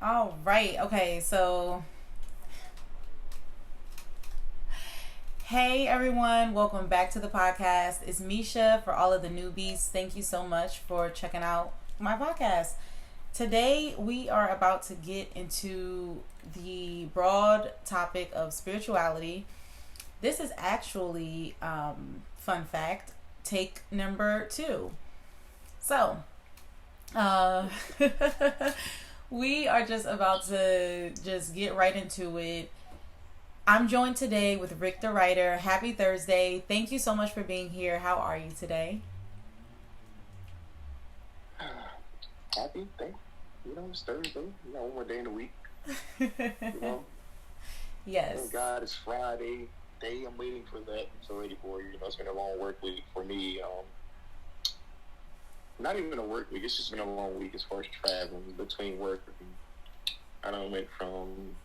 All right. Okay. So, hey everyone, welcome back to the podcast. It's Mishia for all of the newbies. Thank you so much for checking out my podcast. Today, we are about to get into the broad topic of spirituality. This is actually, fun fact, take number 2. So, uh, we are just about to just get right into it. I'm joined today with Rick the writer. Happy Thursday. Thank you so much for being here. How are you today? Happy, thank it's Thursday. One more day in the week. You know, Yes. thank God it's Friday. Day I'm waiting for that. I'm so ready for it's been a long work week for me. Not even a work week. It's just been a long week as far as traveling between work. I done went from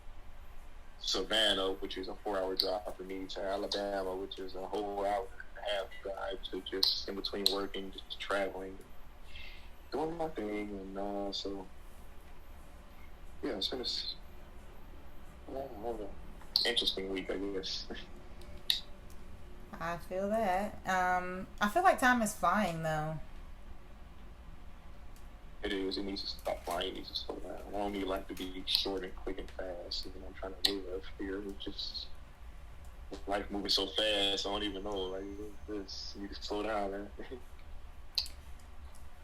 Savannah, which is a 4-hour drive for me, to Alabama, which is a whole hour and a half drive, to just in between working, just traveling, doing my thing, and so yeah, it's been interesting week, I guess. I feel that. I feel like time is flying though. It is. It needs to stop flying. It needs to slow down. I don't need life to be short and quick and fast. I'm trying to live here. It's just life moving so fast. I don't even know. Like, this, you need to slow down, man.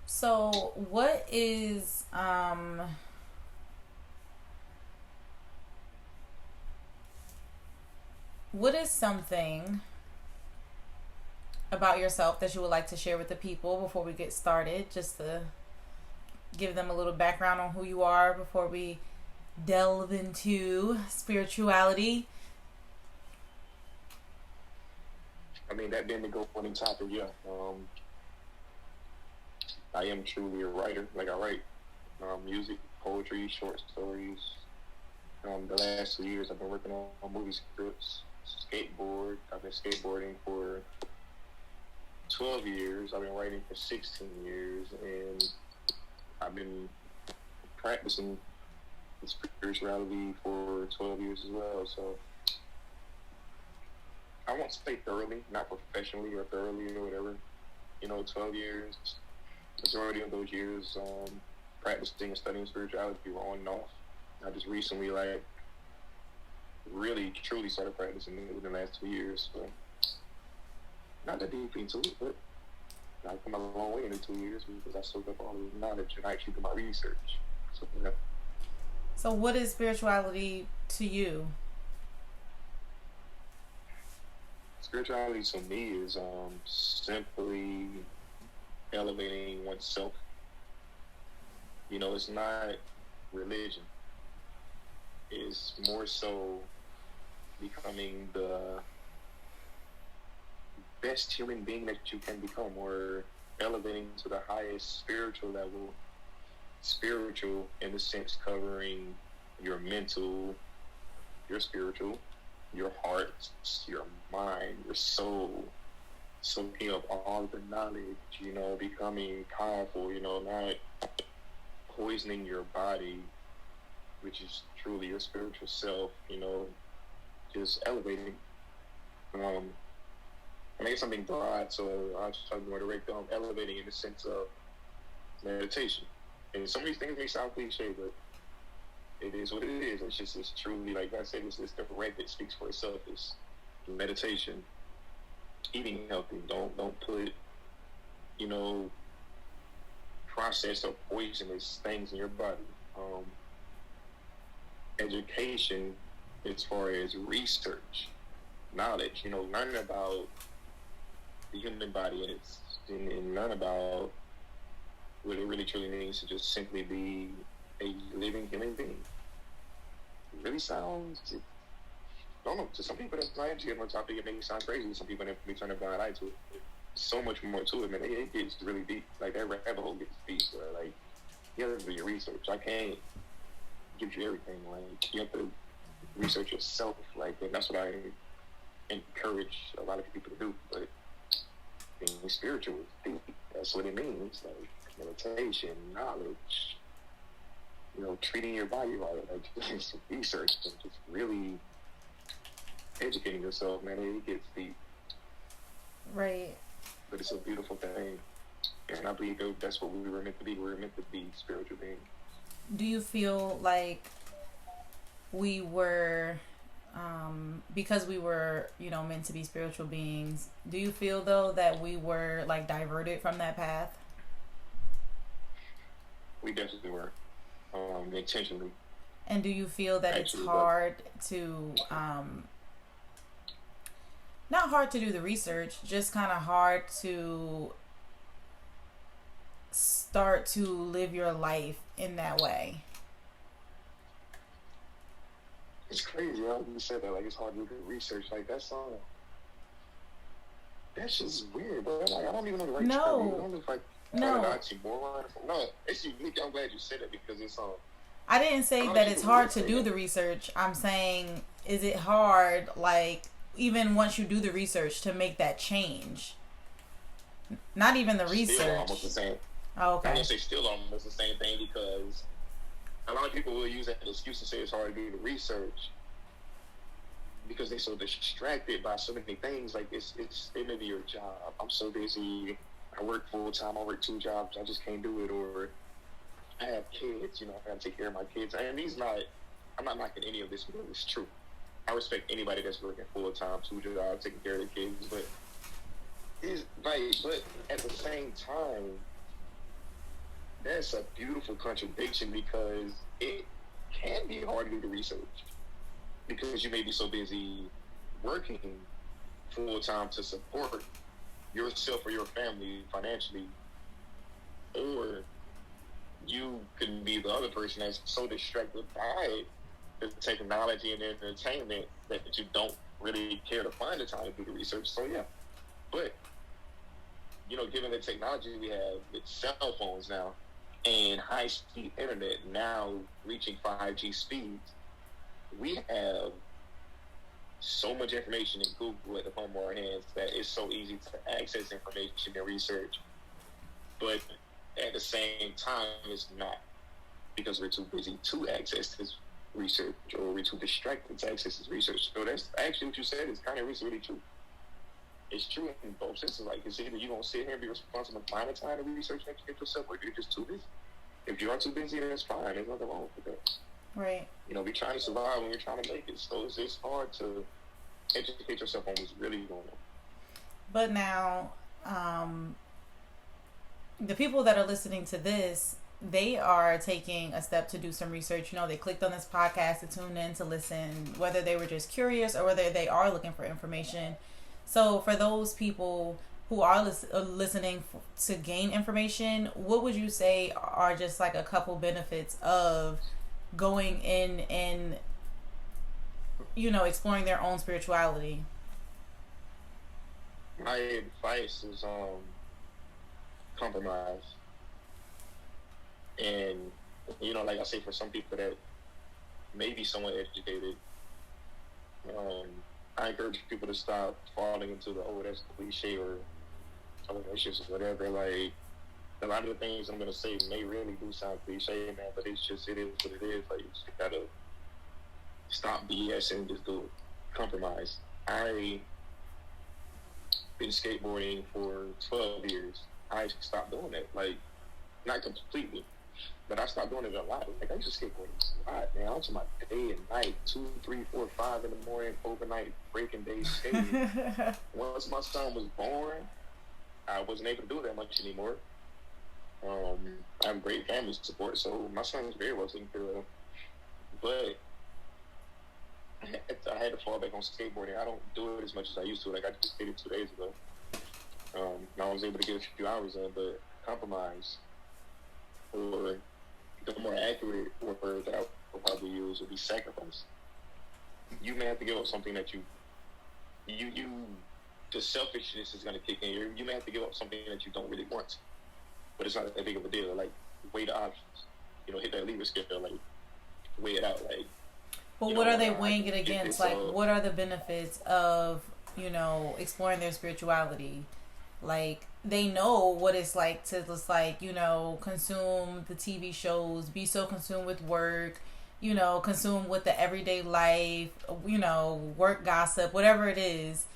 So, what is something about yourself that you would like to share with the people before we get started, just to give them a little background on who you are before we delve into spirituality? I mean, that being the go-running topic, yeah. I am truly a writer. Like, I write music, poetry, short stories. The last 2 years, I've been working on movie scripts, skateboard. I've been skateboarding for 12 years. I've been writing for 16 years, and I've been practicing spirituality for 12 years as well. So I won't say thoroughly, not professionally or thoroughly or whatever. 12 years, majority of those years practicing and studying spirituality were on and off. I just recently, really, truly started practicing it within the last 2 years. So not that deep into it, but I've come a long way in the 2 years because I soaked up all the knowledge and I actually do my research. So, yeah. So, what is spirituality to you? Spirituality to me is simply elevating oneself. It's not religion. It's more so becoming the best human being that you can become, or elevating to the highest spiritual level. Spiritual in the sense covering your mental, your spiritual, your heart, your mind, your soul, soaking up all the knowledge, becoming powerful, not poisoning your body, which is truly your spiritual self, just elevating. I make something broad, so I'll just talk more direct on elevating in the sense of meditation. And some of these things may sound cliche, but it is what it is. It's truly, like I said, it's the red that speaks for itself. It's meditation, eating healthy. Don't put, processed or poisonous things in your body. Education, as far as research, knowledge, learning about the human body and learn about what it really truly means to just simply be a living human being. It really sounds, I don't know, to some people that's not into it on topic, it may sound crazy. Some people may turn a blind eye to it. So much more to it, man. It gets really deep. Like, that rabbit hole gets deep. Like, you have to do your research. I can't give you everything. Like, you have to research yourself. Like, and that's what I encourage a lot of people to do. But being spiritual is deep. That's what it means. Like, meditation, knowledge, treating your body right, like just research and just really educating yourself, man. It gets deep. Right. But it's a beautiful thing. And I believe that's what we were meant to be. We were meant to be spiritual beings. Do you feel like we were, because we were, meant to be spiritual beings, do you feel, though, that we were, like, diverted from that path? We definitely were. Intentionally. And do you feel that it's hard to, not hard to do the research, just kind of hard to start to live your life in that way? It's crazy how you said that. Like, it's hard to do research. Like, that's just weird, bro. Like, I don't even know the right term. I don't know if No, it's unique. I'm glad you said it because it's I didn't say that it's hard to do the research. I'm saying, is it hard, like, even once you do the research, to make that change? Not even the research. Still almost the same. Oh, okay. I'm gonna say still almost the same thing because a lot of people will use that excuse to say it's hard to do the research because they're so distracted by so many things. Like it may be your job. I'm so busy. I work full time. I work 2 jobs. I just can't do it. Or I have kids. I gotta take care of my kids. And I'm not knocking any of this because it's true. I respect anybody that's working full time, 2 jobs, taking care of their kids. But but at the same time, that's a beautiful contradiction because it can be hard to do the research because you may be so busy working full time to support yourself or your family financially, or you could be the other person that's so distracted by the technology and entertainment that you don't really care to find the time to do the research. So yeah, but given the technology we have with cell phones now and high-speed internet now reaching 5G speeds, we have so much information in Google at the palm of our hands that it's so easy to access information and research. But at the same time, it's not because we're too busy to access this research or we're too distracted to access this research. So that's actually what you said is kind of really true. It's true in both senses. Like, it's either you're going to sit here and be responsible for finding time to research and educate yourself, or you're just too busy. If you are too busy, then it's fine. There's nothing wrong with that. Right. We're trying to survive when we're trying to make it. So it's hard to educate yourself on what's really going on. But now, the people that are listening to this, they are taking a step to do some research. They clicked on this podcast to tune in to listen, whether they were just curious or whether they are looking for information. So for those people who are listening to gain information, what would you say are just like a couple benefits of going in and, exploring their own spirituality? My advice is compromise. And, like I say, for some people that may be somewhat educated, I encourage people to stop falling into the, that's cliche or relationships or whatever. Like, a lot of the things I'm going to say may really do sound cliche, man, but it is what it is. Like, you just got to stop BS and just do it. Compromise. I been skateboarding for 12 years. I stopped doing it. Like, not completely, but I stopped doing it a lot. Like, I used to skateboard a lot, man. I was on my day and night, 2, 3, 4, 5 in the morning, overnight, breaking days, skating. Once my son was born, I wasn't able to do that much anymore. I have great family support, so my son is very well taken care of. But I had to fall back on skateboarding. I don't do it as much as I used to. Like, I just skated 2 days ago. I was able to get a few hours in, but compromise, or the more accurate word that I would probably use would be sacrifice. You may have to give up something that the selfishness is going to kick in. You may have to give up something that you don't really want, but it's not that big of a deal. Like, weigh the options. Hit that lever scale. Like, weigh it out. Like, but what are they weighing it against? Like, what are the benefits of exploring their spirituality? Like, they know what it's like to just, like, consume the TV shows, be so consumed with work, consumed with the everyday life, work gossip, whatever it is.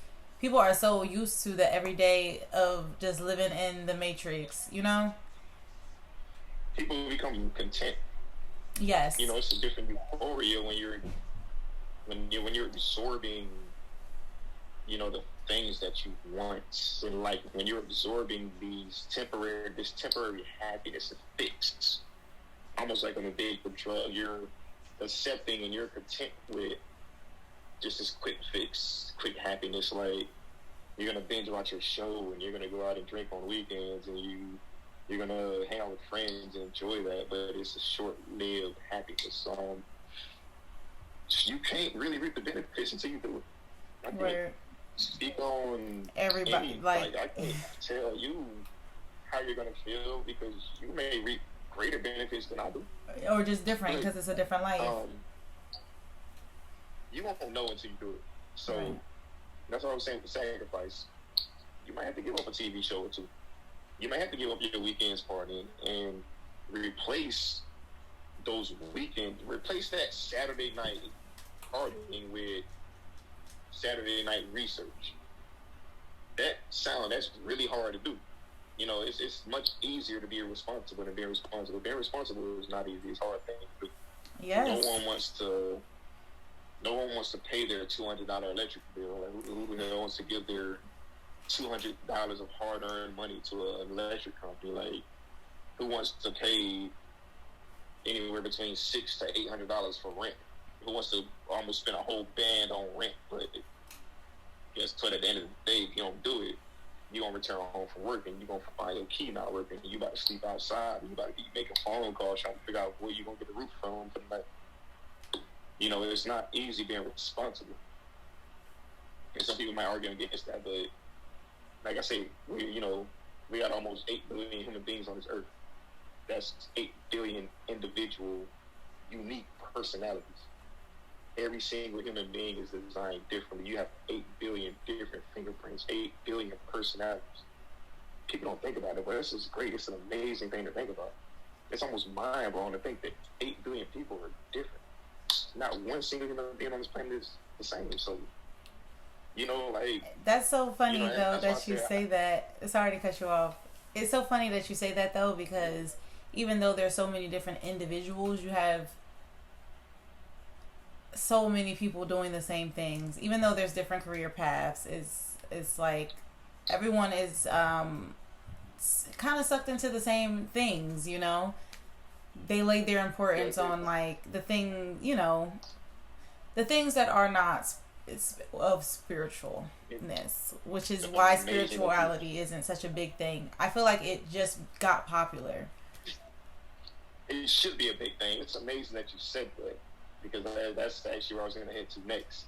People are so used to the everyday of just living in the matrix. People become content. Yes. It's a different euphoria when you're absorbing, the things that you want, and like when you're absorbing this temporary happiness and fix, almost like on a big drug, you're accepting and you're content with just this quick fix, quick happiness. Like, you're gonna binge watch your show and you're gonna go out and drink on weekends and you're gonna hang out with friends and enjoy that, but it's a short-lived happiness. You can't really reap the benefits until you do it. I can't speak on everybody. I can't tell you how you're gonna feel, because you may reap greater benefits than I do, or just different because it's a different life. You won't know until you do it. So that's what I was saying with sacrifice. You might have to give up a TV show or two. You might have to give up your weekends partying and replace that Saturday night partying with Saturday night research. That's really hard to do. It's much easier to be irresponsible than being responsible. Being responsible is not easy. It's a hard thing to do. Yes. No one wants to pay their $200 electric bill. Like, who the hell wants to give their $200 of hard-earned money to an electric company? Like, who wants to pay anywhere between $600 to $800 for rent? Who wants to almost spend a whole band on rent? But guess what? At the end of the day, if you don't do it, you're going to return home from work and you're going to find your key not working. You about to sleep outside. You about to be making phone calls trying to figure out where you're going to get the roof from for the night. It's not easy being responsible. And some people might argue against that, but like I say, we got almost 8 billion human beings on this earth. That's 8 billion individual, unique personalities. Every single human being is designed differently. You have 8 billion different fingerprints, 8 billion personalities. People don't think about it, but this is great. It's an amazing thing to think about. It's almost mind-blowing to think that 8 billion people are different. Not one single human being on this planet is the same. So, that's so funny though that you say that. Sorry to cut you off. It's so funny that you say that though, because even though there's so many different individuals, you have so many people doing the same things. Even though there's different career paths, it's like everyone is kind of sucked into the same things. They laid their importance on like the things that are not of spiritualness, which is why spirituality isn't such a big thing. I feel like it just got popular. It should be a big thing. It's amazing that you said that, because that's actually where I was going to head to next.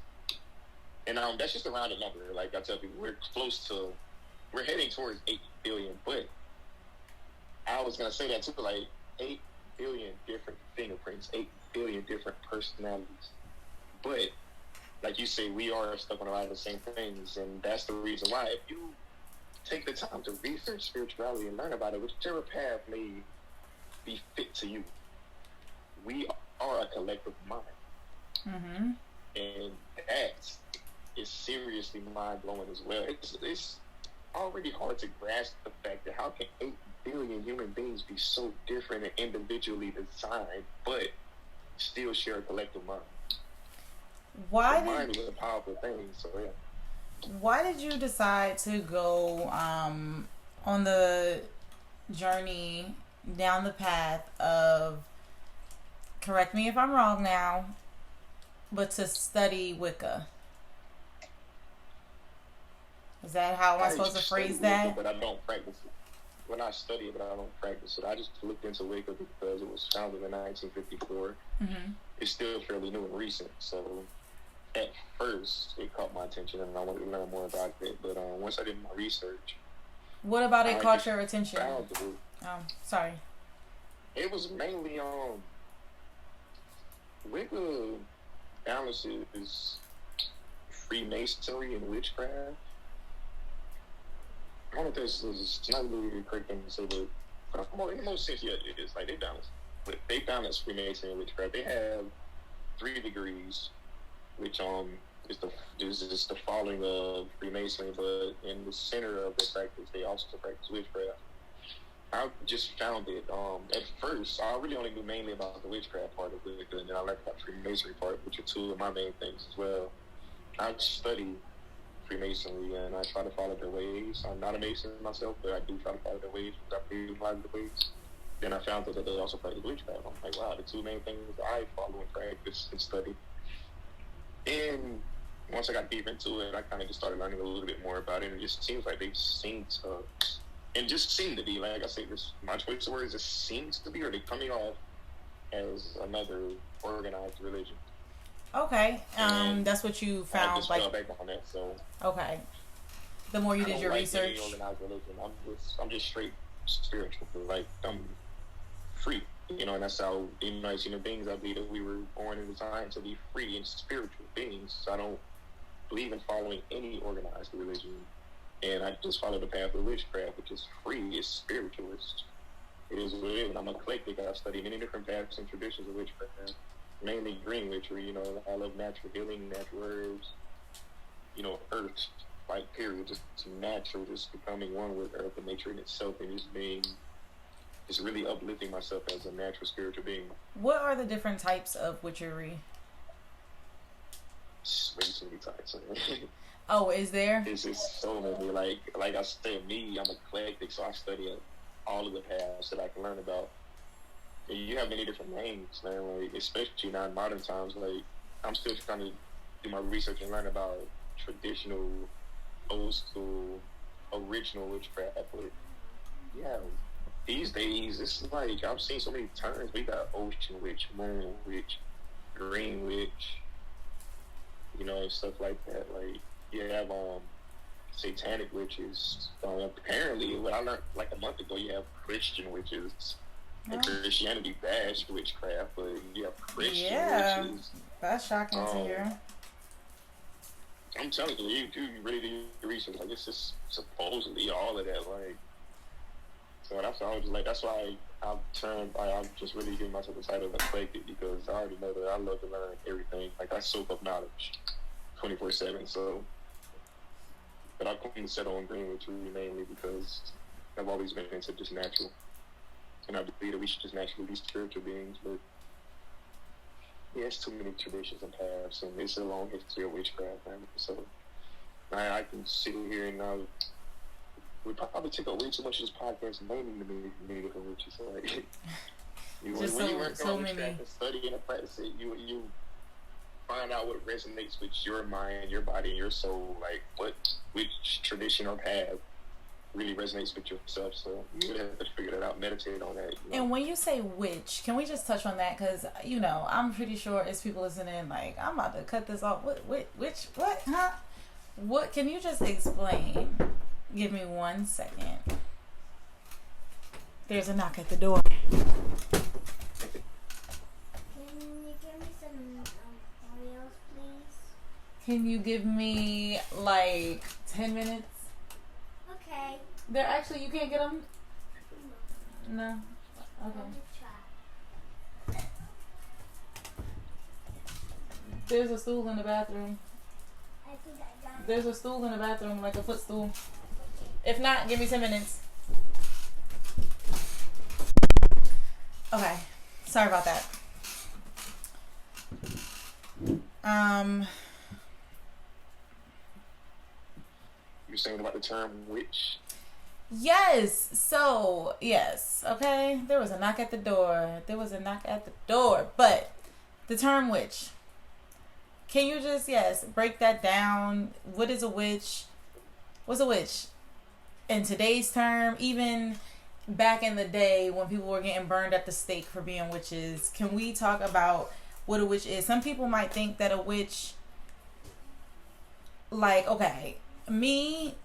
And that's just a rounded number. Like I tell people, we're heading towards 8 billion, but I was going to say that too, like 8 billion different fingerprints, 8 billion different personalities. But like you say, we are stuck on a lot of the same things, and that's the reason why, if you take the time to research spirituality and learn about it, whichever path may be fit to you, we are a collective mind. Mm-hmm. And that is seriously mind-blowing as well. It's already hard to grasp the fact that how can 8 billion human beings be so different and individually designed, but still share a collective mind? Mind is a powerful thing, so yeah. Why did you decide to go on the journey down the path of, correct me if I'm wrong now, but to study Wicca? Is that how am I supposed to phrase that? Wicca, but I don't practice it. When I study it, but I don't practice it. I just looked into Wicca because it was founded in 1954. Mm-hmm. It's still fairly new and recent, so at first it caught my attention and I wanted to learn more about it. But once I did my research, what about it caught your attention? Sorry. It was mainly Wicca balances Freemasonry and witchcraft. I don't know if this is not really the correct thing to say, but in the most sense, yeah, it is. Like, they balance Freemasonry and witchcraft. They have 3 degrees, which is just the following of Freemasonry, but in the center of the practice, they also practice witchcraft. I just found it. At first, I really only knew mainly about the witchcraft part of it, and then I learned about the Freemasonry part, which are 2 of my main things as well. I study Freemasonry and I try to follow their ways. I'm not a Mason myself, but I do try to follow their ways because I believe in a lot of the ways. Then I found out that they also practice witchcraft. I'm like, wow, the 2 main things I follow and practice and study. And once I got deep into it, I kind of just started learning a little bit more about it, and it just seems like they seem to be, like I say, this, my choice of words, just seems to be, or they coming off as another organized religion. Okay, that's what you found. I just fell back on that, so. Okay. The more you did your research. Any organized religion. I'm just straight spiritual. Like, I'm free, and that's how, as human beings, I believe that we were born and designed to be free and spiritual beings. So I don't believe in following any organized religion, and I just follow the path of witchcraft, which is free, it's spiritualist. It is what it is, and I'm eclectic. I've studied many different paths and traditions of witchcraft, mainly green witchery. I love natural healing, natural herbs, earth, like, period, just natural, just becoming one with earth and nature in itself, and just really uplifting myself as a natural spiritual being. What are the different types of witchery? Way too many types. Oh, is there? It's so many. Like I said, I'm eclectic, so I study all of the paths that I can learn about. And you have many different names, man. Like, especially now in modern times, like, I'm still trying to do my research and learn about traditional, old school, original witchcraft. But yeah, these days it's like I've seen so many terms. We got ocean witch, moon witch, green witch, and stuff like that. Like, you have satanic witches. Apparently, what I learned like a month ago, you have Christian witches. And Christianity bashed witchcraft, but you have Christian witches. That's shocking to hear. I'm telling you, you really do your research. Like, it's just supposedly all of that. Like, so that's why I was like, that's why I'm just really giving myself the title of eclectic, because I already know that I love to learn everything. Like, I soak up knowledge 24/7. So, but I couldn't settle on green witchery mainly because I've always been into just natural. And I believe that we should just naturally be spiritual beings, but yeah, it's too many traditions and paths, and it's a long history of witchcraft, man. So I can sit here and we probably take up way too much of this podcast naming the many different witches. So, like, when you work on witchcraft and study and practice it, you find out what resonates with your mind, your body, and your soul. Like, which tradition or path really resonates with yourself, so you really have to figure that out, meditate on that. And when you say witch, can we just touch on that? Because, I'm pretty sure as people listening, like, I'm about to cut this off. Witch, what, huh? What, can you just explain? Give me 1 second. There's a knock at the door. Can you give me some Oreos, please? Can you give me, like, 10 minutes? Okay. They're actually, you can't get them? No? Okay. Let me try. There's a stool in the bathroom. I think I got it. There's a stool in the bathroom, like a footstool. If not, give me 10 minutes. Okay. Sorry about that. You're saying about the term witch? Yes. So, yes. Okay. There was a knock at the door. But the term witch. Can you just, break that down? What is a witch? What's a witch? In today's term, even back in the day when people were getting burned at the stake for being witches, can we talk about what a witch is? Some people might think that a witch, like, okay, me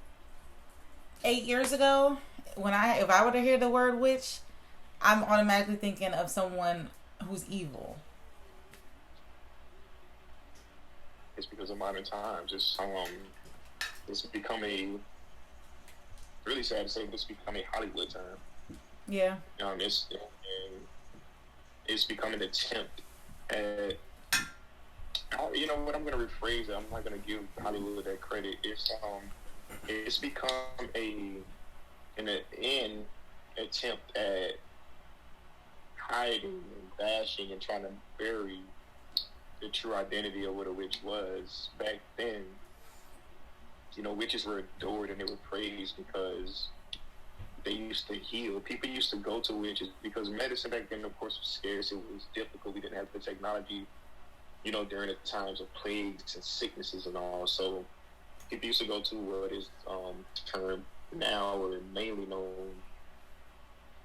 8 years ago, if I were to hear the word witch, I'm automatically thinking of someone who's evil. It's because of modern times. It's become really sad to say, but it's becoming Hollywood time. Yeah. It's become an attempt at, you know what, I'm going to rephrase it. I'm not going to give Hollywood that credit. It's become an attempt at hiding and bashing and trying to bury the true identity of what a witch was. Back then, you know, witches were adored and they were praised because they used to heal. People used to go to witches because medicine back then, of course, was scarce. It was difficult. We didn't have the technology, you know, during the times of plagues and sicknesses and all. So people used to go to what is termed now, or mainly known,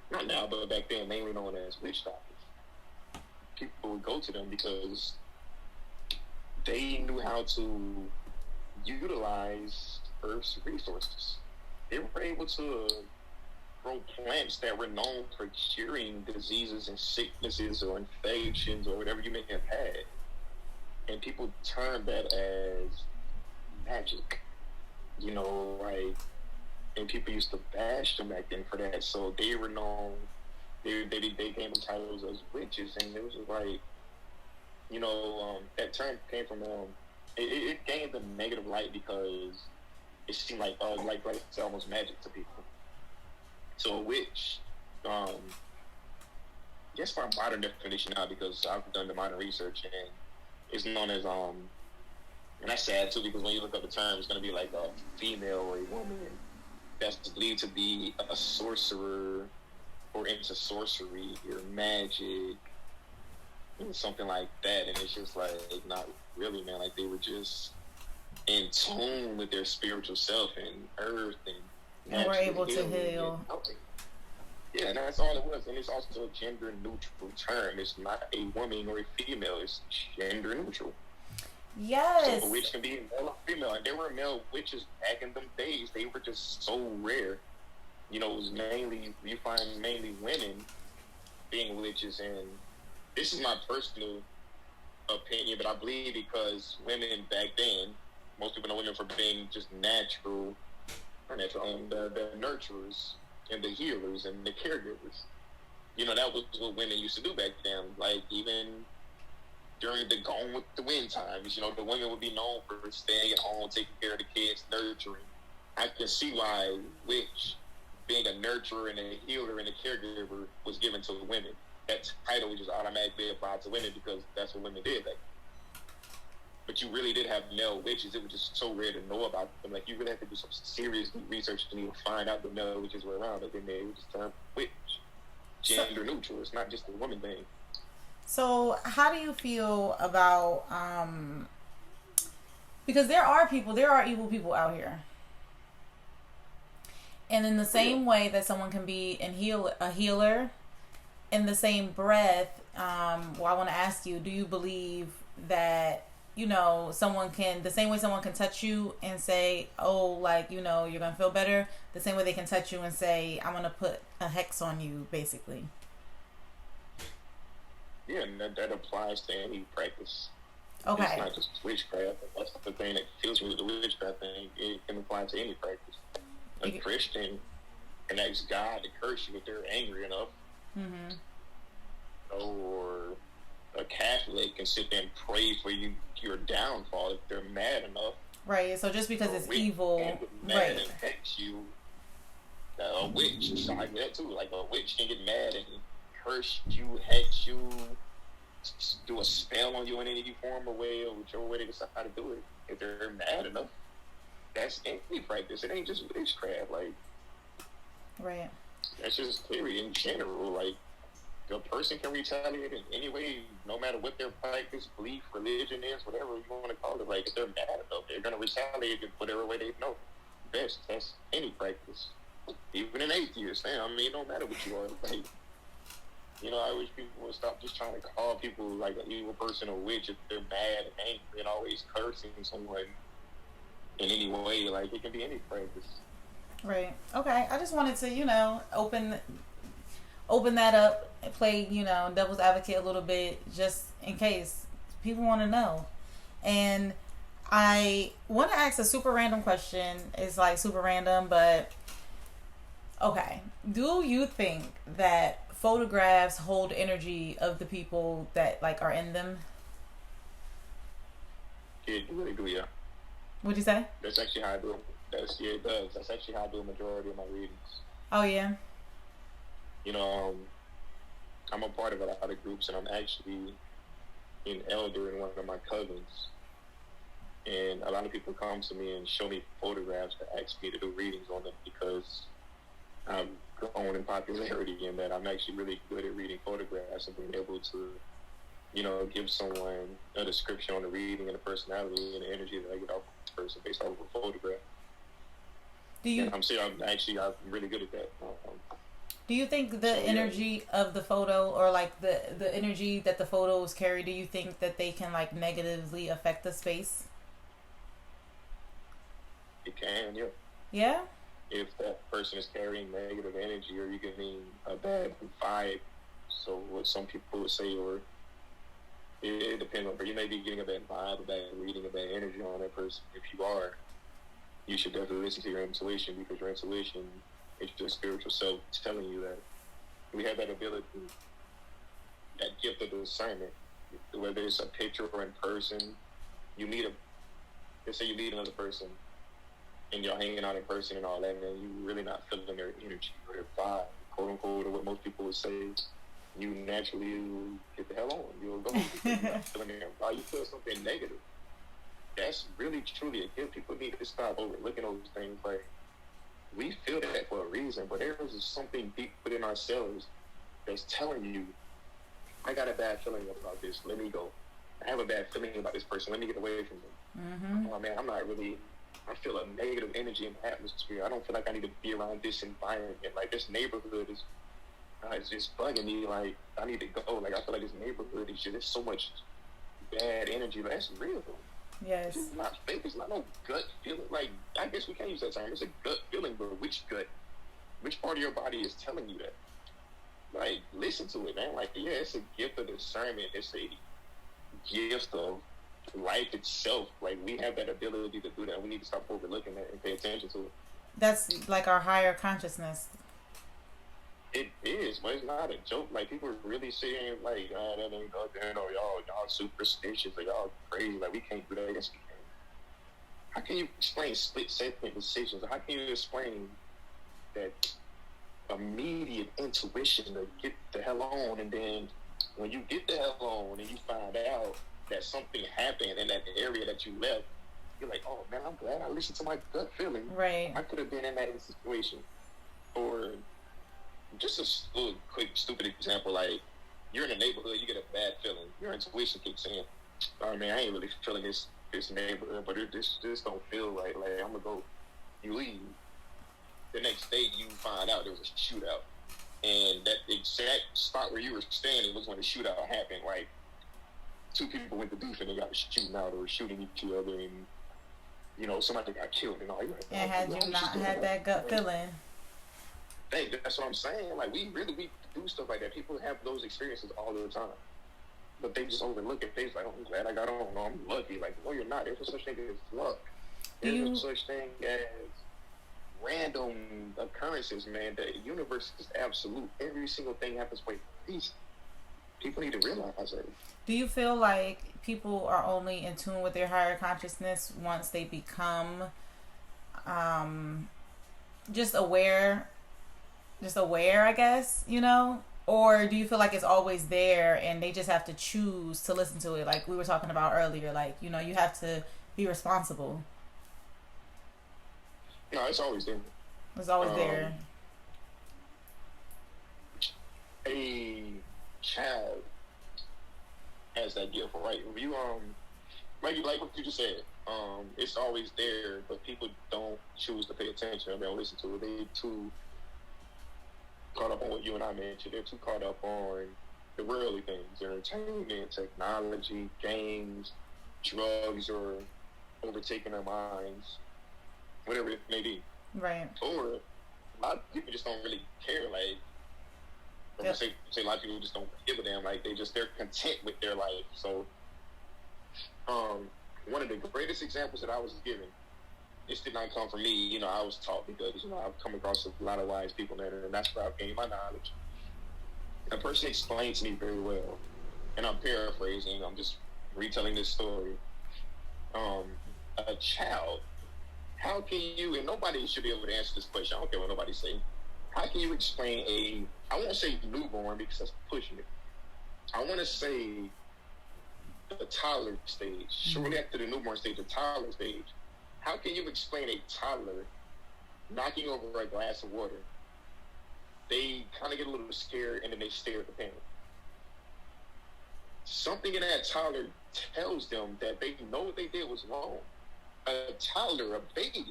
not now, but back then, mainly known as witch doctors. People would go to them because they knew how to utilize Earth's resources. They were able to grow plants that were known for curing diseases and sicknesses or infections or whatever you may have had. And people turned that as magic, you know, like, and people used to bash them back then for that. So they were known, they gave them titles as witches, and it was just like, you know, that term came from, it gained a negative light because it seemed like it's almost magic to people. So a witch, guess my modern definition now, because I've done the modern research, and it's known as, and that's sad too, because when you look up the term, it's going to be like a female or a woman that's believed to be a sorcerer or into sorcery or magic, something like that. And it's just like, not really, man. Like, they were just in tune with their spiritual self and earth, and were able to heal. Yeah, and that's all it was. And it's also a gender neutral term. It's not a woman or a female. It's gender neutral. Yes. So a witch can be male or female. And there were male witches back in them days. They were just so rare. You know, it was you find mainly women being witches. And this is my personal opinion, but I believe because women back then, most people know women for being just the nurturers and the healers and the caregivers. You know, that was what women used to do back then. Like, even during the Gone with the Wind times, you know, the women would be known for staying at home, taking care of the kids, nurturing. I can see why witch, being a nurturer and a healer and a caregiver, was given to women. That title was just automatically applied to women because that's what women did back then. But you really did have male witches. It was just so rare to know about them. Like, you really have to do some serious research to even find out the male witches were around. But then they would just term witch. Gender neutral. It's not just a woman thing. So how do you feel about, because there are evil people out here. And in the same way that someone can be a healer, in the same breath, I want to ask you, do you believe that, you know, the same way someone can touch you and say, oh, like, you know, you're going to feel better, the same way they can touch you and say, I'm going to put a hex on you, basically? Yeah, and that applies to any practice. Okay. It's not just witchcraft. That's the thing that kills me with the witchcraft thing. It can apply to any practice. A Christian can ask God to curse you if they're angry enough. Mm-hmm. Or a Catholic can sit there and pray for your downfall if they're mad enough. Right. So just because it's evil, mad and hex you. A witch, so like that too. Like, a witch can get mad and curse you, hex you, do a spell on you in any form or way, or whichever way they decide to do it. If they're mad enough, that's any practice. It ain't just witchcraft. Like, right. That's just theory in general. Like, the person can retaliate in any way, no matter what their practice, belief, religion is, whatever you want to call it. Like, if they're mad enough, they're going to retaliate in whatever way they know best. That's any practice. Even an atheist, I mean, it don't matter what you are. Like, you know, I wish people would stop just trying to call people like an evil person or witch if they're mad and angry and always cursing someone in any way. Like, it can be any practice. Right. Okay. I just wanted to, you know, open that up and play, you know, devil's advocate a little bit, just in case people want to know. And I want to ask a super random question. It's like super random, but Okay. Do you think that photographs hold energy of the people that like are in them? It really do, yeah. What'd you say? That's actually how I do. It does. That's actually how I do a majority of my readings. Oh yeah. You know, I'm a part of a lot of groups, and I'm actually an elder in one of my cousins. And a lot of people come to me and show me photographs to ask me to do readings on them because I'm growing in popularity and that I'm actually really good at reading photographs and being able to, you know, give someone a description on the reading and the personality and the energy that I get off of the person based off of a photograph. And I'm really good at that. Do you think the energy of the photo or like the energy that the photos carry, do you think that they can like negatively affect the space? It can, yeah. Yeah? If that person is carrying negative energy or you're getting a bad vibe, so what some people would say, or it depends on, but you may be getting a bad vibe, a bad reading, a bad energy on that person. If you are, you should definitely listen to your intuition because your intuition is your spiritual self telling you that we have that ability, that gift of discernment, whether it's a picture or in person. Let's say you meet another person and you're hanging out in person and all that, and you really not feeling their energy or their vibe, quote unquote, or what most people would say, you naturally get the hell on. You'll go because you're not feeling their vibe. You feel something negative. That's really truly a gift. People need to stop overlooking those things. Like, we feel that for a reason, but there is something deep within ourselves that's telling you, I got a bad feeling about this. Let me go. I have a bad feeling about this person. Let me get away from them. Oh man, I feel a negative energy in the atmosphere. I don't feel like I need to be around this environment. Like, this neighborhood is just bugging me. Like, I need to go. Like, I feel like this neighborhood is just, there's so much bad energy. Like, that's real. Yes. It's not fake. It's not no gut feeling. Like, I guess we can't use that term. It's a gut feeling, but which gut? Which part of your body is telling you that? Like, listen to it, man. Like, yeah, it's a gift of discernment. It's a gift of life itself. Like, we have that ability to do that. We need to stop overlooking that and pay attention to it. That's like our higher consciousness. It is, but it's not a joke. Like, people are really saying, like, that ain't nothing, or y'all superstitious, or y'all crazy. Like, we can't do that. Yes, we can. How can you explain split-second decisions? How can you explain that immediate intuition to get the hell on, and then when you get the hell on and you find out that something happened in that area that you left, you're like, oh man, I'm glad I listened to my gut feeling. Right. I could have been in that situation. Or just a little quick stupid example, like, you're in a neighborhood, you get a bad feeling, your intuition kicks in. Oh man, I ain't really feeling this neighborhood, but this don't feel right. Like, I'm gonna go. You leave. The next day, you find out there was a shootout, and that exact spot where you were standing was when the shootout happened. Like, two people went to beef and they got shooting out or shooting each other, and you know, somebody got killed and all. Like, and had you not had that gut feeling. Hey, that's what I'm saying. Like, we do stuff like that. People have those experiences all the time, but they just overlook it. They're like, oh, I'm glad I got on. No, I'm lucky. Like, no, you're not. There's no such thing as luck. There's no such thing as random occurrences, man. The universe is absolute. Every single thing happens for a reason. People need to realize that. Do you feel like people are only in tune with their higher consciousness once they become just aware, I guess, you know? Or do you feel like it's always there and they just have to choose to listen to it, like we were talking about earlier? Like, you know, you have to be responsible. No, it's always there. It's always there. A child has that gift, right? If you like what you just said, it's always there, but people don't choose to pay attention. They don't listen to it. They too caught up on what you and I mentioned. They're too caught up on the worldly things, entertainment, technology, games, drugs, or overtaking their minds, whatever it may be. Right. Or a lot of people just don't really care. Like, say a lot of people just don't give a damn. Like, they're content with their life. So, one of the greatest examples that I was given this did not come from me. You know, I was taught because, you know, I've come across a lot of wise people there, and that's where I've gained my knowledge. A person explained to me very well, and I'm paraphrasing, I'm just retelling this story. A child, how can you, and nobody should be able to answer this question, I don't care what nobody say, how can you explain I won't say newborn because that's pushing it. I want to say the toddler stage, shortly after the newborn stage, the toddler stage. How can you explain a toddler knocking over a glass of water? They kind of get a little scared and then they stare at the parent. Something in that toddler tells them that they know what they did was wrong. A toddler, a baby,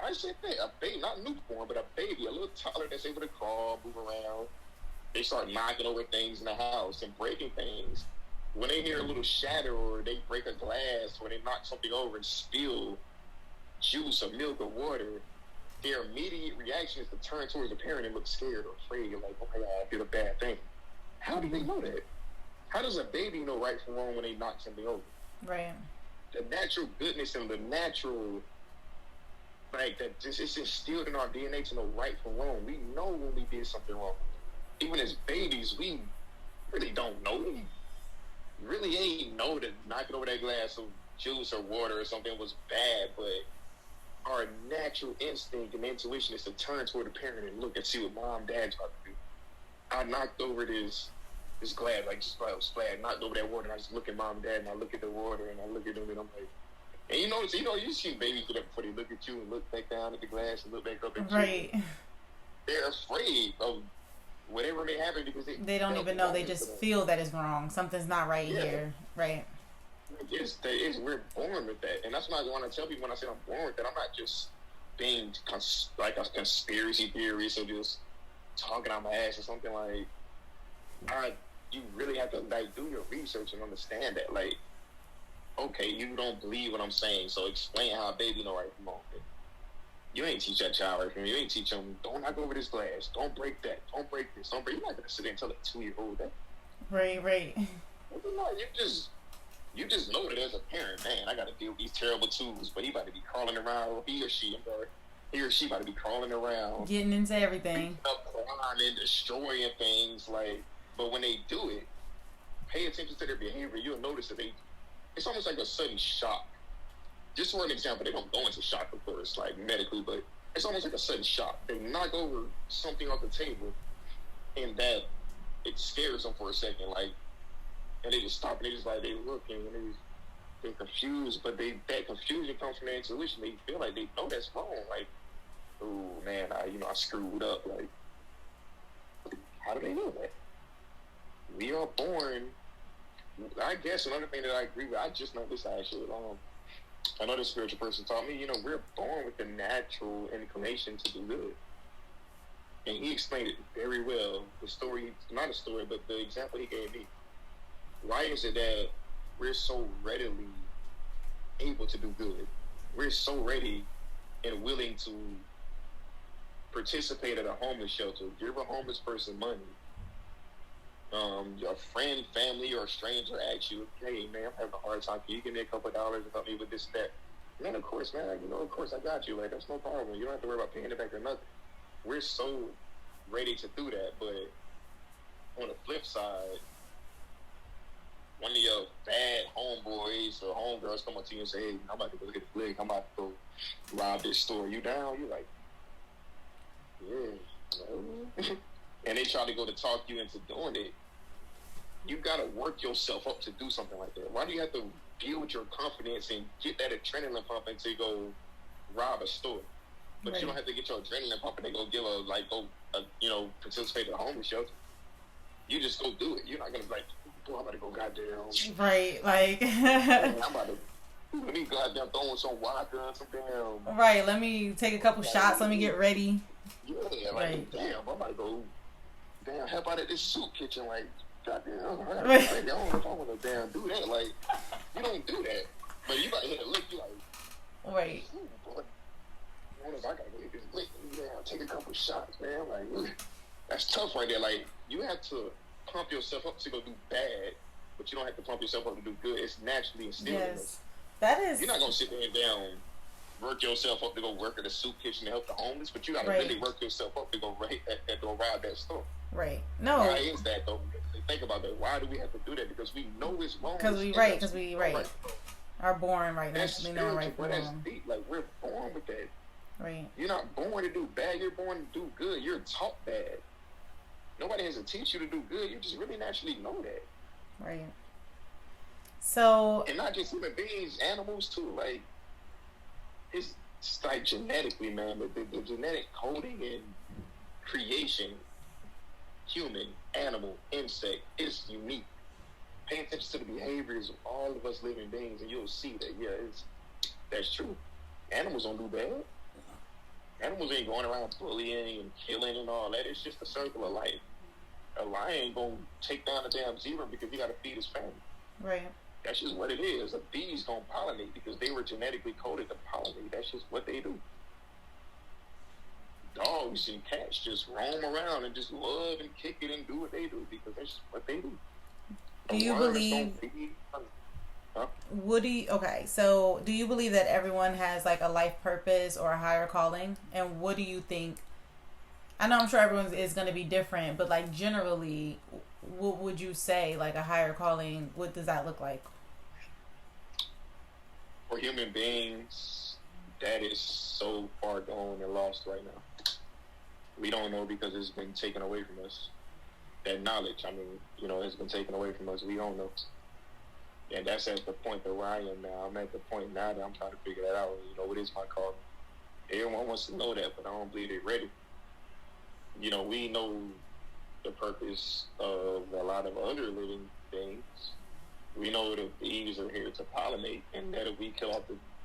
I said that, a baby, not newborn, but a baby, a little toddler that's able to crawl, move around. They start knocking over things in the house and breaking things. When they hear a little shatter or they break a glass or they knock something over and spill juice or milk or water, their immediate reaction is to turn towards the parent and look scared or afraid, like, oh my God, I did a bad thing. How do they know that? How does a baby know right from wrong when they knock something over? Right. The natural goodness and the natural, like, that just, it's instilled in our DNA to know right from wrong. We know when we did something wrong. Even as babies, we really don't know. We really ain't know that knocking over that glass of juice or water or something was bad, but our natural instinct and intuition is to turn toward the parent and look and see what mom, dad's about to do. I knocked over this glass, like splat, knocked over that water, and I just look at mom and dad, and I look at the water, and I look at them, and I'm like, and you see babies get up before they look at you and look back down at the glass and look back up at you. Right. They're afraid of whatever may happen because they don't even know. They just feel that it's wrong. Something's not right here. Right. We're born with that, and that's what I want to tell people when I say I'm born with that. I'm not just being like a conspiracy theorist or just talking out my ass or something. Like, you really have to like do your research and understand that. Like, okay, you don't believe what I'm saying, so explain how a baby know right from wrong. You ain't teach that child right from me. You ain't teach them, don't knock over this glass, don't break that, don't break this, don't break. You're not gonna sit there and tell a 2-year-old that. Right. You just know that as a parent, man, I got to deal with these terrible tools, but he about to be crawling around, or he or she about to be crawling around, getting into everything, climbing, destroying things. Like, but when they do it, pay attention to their behavior. You'll notice that it's almost like a sudden shock. Just for an example, they don't go into shock, of course, like medically, but it's almost like a sudden shock. They knock over something off the table, and that it scares them for a second, like. And they just stop and they just like, they looking and they're confused, but that confusion comes from their intuition. They feel like they know that's wrong. Like, oh man, I screwed up. Like, how do they know that? We are born. I guess another thing that I agree with, I just know this actually. Another spiritual person taught me, we're born with the natural inclination to do good. And he explained it very well. The story, not a story, but the example he gave me. Why is it that we're so readily able to do good? We're so ready and willing to participate at a homeless shelter, give a homeless person money. Your friend, family, or a stranger asks you, hey, man, I'm having a hard time. Can you give me a couple of dollars and help me with this and that? Man, of course, man. Of course I got you. Like, that's no problem. You don't have to worry about paying it back or nothing. We're so ready to do that. But on the flip side, one of your bad homeboys or homegirls come up to you and say, hey, I'm about to go get a flick. I'm about to go rob this store. You down? You're like, yeah. No. And they try to go to talk you into doing it. You got to work yourself up to do something like that. Why do you have to build your confidence and get that adrenaline pumping to go rob a store? But right. You don't have to get your adrenaline pumping and go participate in a homeless shelter. You just go do it. You're not going to be like, I'm about to go goddamn. Right, like. Let me goddamn throw some vodka and some damn. Right, let me take a couple shots. Let me get ready. Yeah, like, right. Damn, I'm about to go, help out at this soup kitchen. Like, goddamn, I don't know if I want to damn do that. Like, you don't do that. But you about to hit a lick, you like, right. Boy, I wonder if I got to go hit this lick. Take a couple shots, man. Like, that's tough right there. Like, you have to pump yourself up to go do bad, but you don't have to pump yourself up to do good. It's naturally instilled in us. That is. You're not gonna sit there and work yourself up to go work at a soup kitchen to help the homeless, but you got to Right. really work yourself up to go rob that store. Right. No. Why is that though? Think about that. Why do we have to do that? Because we know it's wrong. Because we are born right now. That's We know right spiritual, from but that's wrong. deep. Like, we're born with that. Right. You're not born to do bad. You're born to do good. You're taught bad. Nobody has to teach you to do good. You just really naturally know that. Right. So. And not just human beings, animals too. Like, it's like genetically, man. The genetic coding and creation, human, animal, insect, is unique. Pay attention to the behaviors of all of us living beings, and you'll see that, that's true. Animals don't do bad. Animals ain't going around bullying and killing and all that. It's just a circle of life. A lion ain't gonna take down a damn zebra because he gotta feed his family. Right. That's just what it is. A bee's gonna pollinate because they were genetically coded to pollinate. That's just what they do. Dogs and cats just roam around and just love and kick it and do what they do because that's just what they do. Do you believe? So do you believe that everyone has like a life purpose or a higher calling? And what do you think? I know I'm sure everyone is going to be different, but like generally, what would you say like a higher calling? What does that look like? For human beings, that is so far gone and lost right now. We don't know because it's been taken away from us. That knowledge, has been taken away from us. We don't know. And that's at the point that where I am now. I'm at the point now that I'm trying to figure that out. What is my calling? Everyone wants to know that, but I don't believe they're ready. We know the purpose of a lot of other living things. We know that bees are here to pollinate, and that if we kill off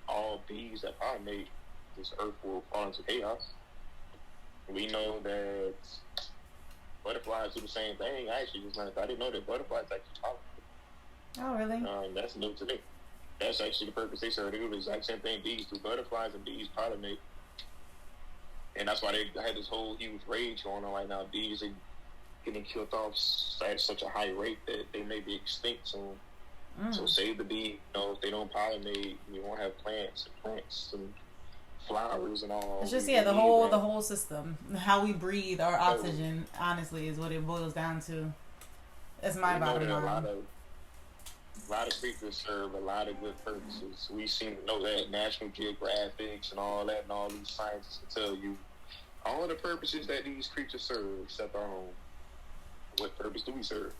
all bees that pollinate, this earth will fall into chaos. We know that butterflies do the same thing. I actually just learned. I didn't know that butterflies actually pollinate. Oh, really? That's new to me. That's actually the purpose they serve. They do the exact same thing bees do. Butterflies and bees pollinate. And that's why they had this whole huge rage going on right now. Bees are getting killed off at such a high rate that they may be extinct soon. So save the bee. If they don't pollinate, you won't have plants and flowers and all. It's just the whole system. How we breathe, our oxygen, honestly, is what it boils down to. That's my bottom line. A lot of creatures serve a lot of good purposes. We seem to know that. National Geographics and all that, and all these scientists will tell you all of the purposes that these creatures serve, except our own. What purpose do we serve?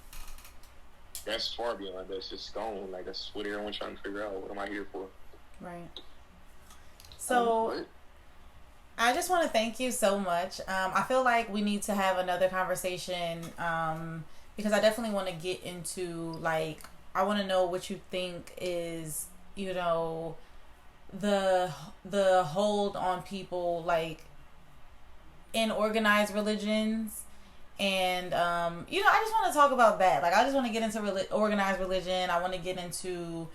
That's far beyond. That's just gone. Like, that's what everyone's trying to figure out. What am I here for? Right. So, I just want to thank you so much. I feel like we need to have another conversation because I definitely want to get into, like, I want to know what you think is, the hold on people, like, in organized religions. And, I just want to talk about that. Like, I just want to get into organized religion. I want to get into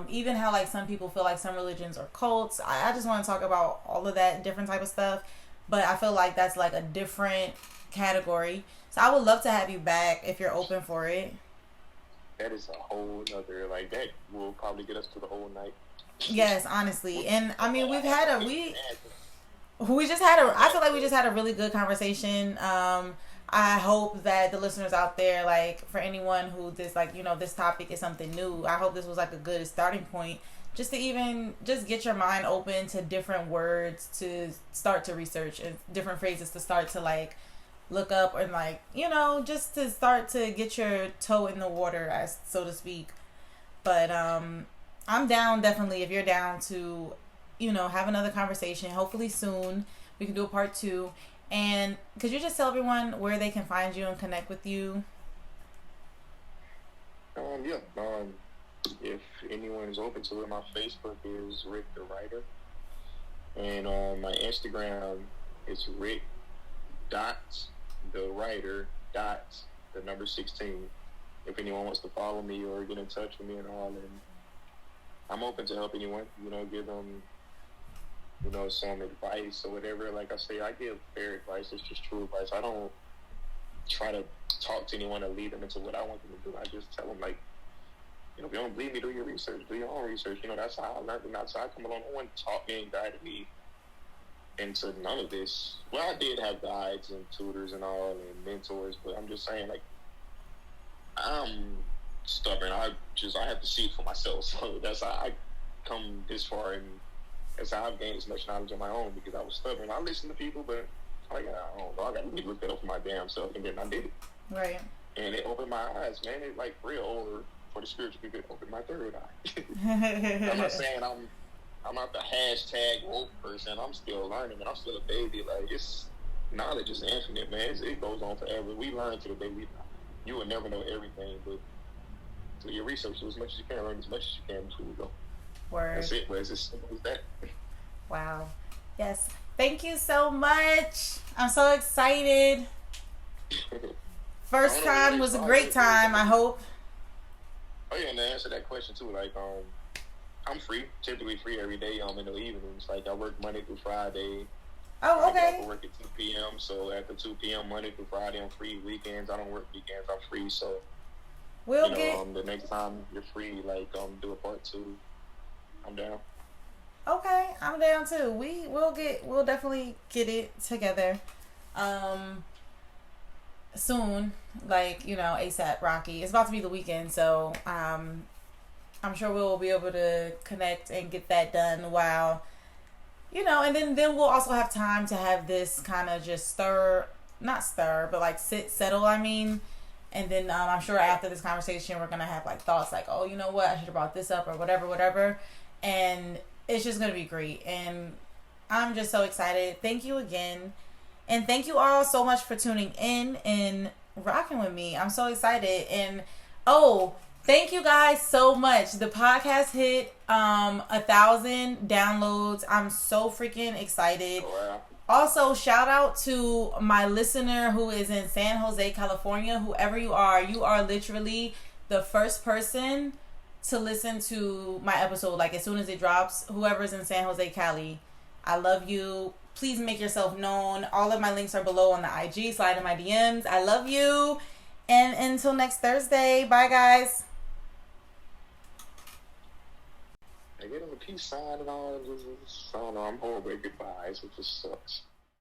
even how, like, some people feel like some religions are cults. I just want to talk about all of that different type of stuff. But I feel like that's, like, a different category. So I would love to have you back if you're open for it. That is a whole other, like, that will probably get us to the whole night. Yes, honestly. And, I mean, I feel like we just had a really good conversation. I hope that the listeners out there, like, for anyone who this topic is something new, I hope this was like a good starting point just to just get your mind open to different words to start to research and different phrases to start to, like, look up and, like, just to start to get your toe in the water, as so to speak. But I'm down, definitely, if you're down to, have another conversation, hopefully soon. We can do a part 2. And could you just tell everyone where they can find you and connect with you? If anyone is open to it, my Facebook is Rick the Writer. And on my Instagram, it's Rick the Writer the number 16. If anyone wants to follow me or get in touch with me and all, and I'm open to help anyone, give them some advice or whatever. Like I say, I give fair advice. It's just true advice. I don't try to talk to anyone and lead them into what I want them to do. I just tell them, like, if you don't believe me, do your research, do your own research. That's how I learned. And that's how I come along. No one taught me and guided me into none of this. Well, I did have guides and tutors and all and mentors, but I'm just saying, like, I'm stubborn. I have to see it for myself. So that's how I come this far, and that's how I've gained as much knowledge on my own, because I was stubborn. I listened to people, but I don't know. I got to look that up for my damn self, and then I did it. Right. And it opened my eyes, man. It like real over for the spiritual people. It opened my third eye. I'm not saying I'm not the hashtag woke person. I'm still learning, and I'm still a baby. Like, it's knowledge is infinite, man. It goes on forever. We learn to the day we die. You will never know everything, but do your research, do as much as you can, learn as much as you can before you go. Word. That's it, but it's as simple as that. Wow. Yes. Thank you so much. I'm so excited. First time was a great time, I hope. Oh yeah, and to answer that question too, like I'm free, typically free every day in the evenings. Like, I work Monday through Friday. Oh, okay. I get off work at 2 p.m. So after 2 p.m. Monday through Friday, I'm free. Weekends, I don't work weekends. I'm free. So the next time you're free, like, do a part 2. I'm down. Okay, I'm down too. We'll definitely get it together. Soon, like, ASAP Rocky. It's about to be the weekend, so I'm sure we'll be able to connect and get that done while, and then we'll also have time to have this kind of just settle, I mean. And then I'm sure after this conversation, we're going to have like thoughts like, oh, you know what, I should have brought this up or whatever. And it's just going to be great. And I'm just so excited. Thank you again. And thank you all so much for tuning in and rocking with me. I'm so excited. And thank you guys so much. The podcast hit 1,000 downloads. I'm so freaking excited. Oh, wow. Also, shout out to my listener who is in San Jose, California. Whoever you are literally the first person to listen to my episode, like, as soon as it drops. Whoever's in San Jose, Cali, I love you. Please make yourself known. All of my links are below on the IG. Slide in my DMs. I love you. And until next Thursday, bye guys. I get on the peace sign and all. I don't know, I'm horrible at goodbyes. It just sucks.